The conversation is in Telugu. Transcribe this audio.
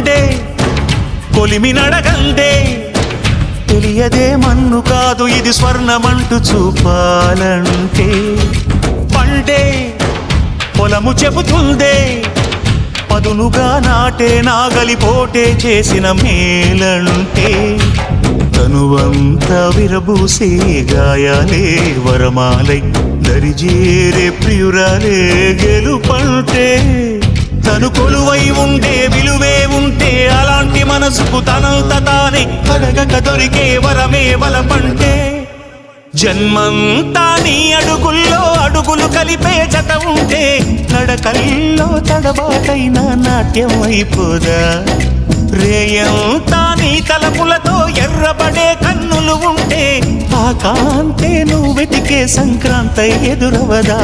పండే కొలిమి నడగందే తెలియదే మన్ను కాదు ఇది స్వర్ణమంటూ చూపాలంటే పండే పొలము చెబుతుందే పదునుగా నాటే నాగలిపోటే చేసిన మేలంటే తనువంతా విరబూసే గాయాలే వరమాలై దరిజేరే ప్రియురాలే గెలుపంటే తను కొలువై ఉండే విలువే ఉంటే అలాంటి మనసుకు తనంత తానే అడగక దొరికే వరమే వలపంటే జన్మంతా నీ అడుగుల్లో అడుగులు కలిపే జత ఉంటే నడకల్లో తడబాటైన నాట్యం అయిపోదా రేయంతా నీ తలపులతో ఎర్రబడే కన్నులు ఉంటే ఆ కాంతే నువ్వు వెతికే సంక్రాంతి ఎదురవదా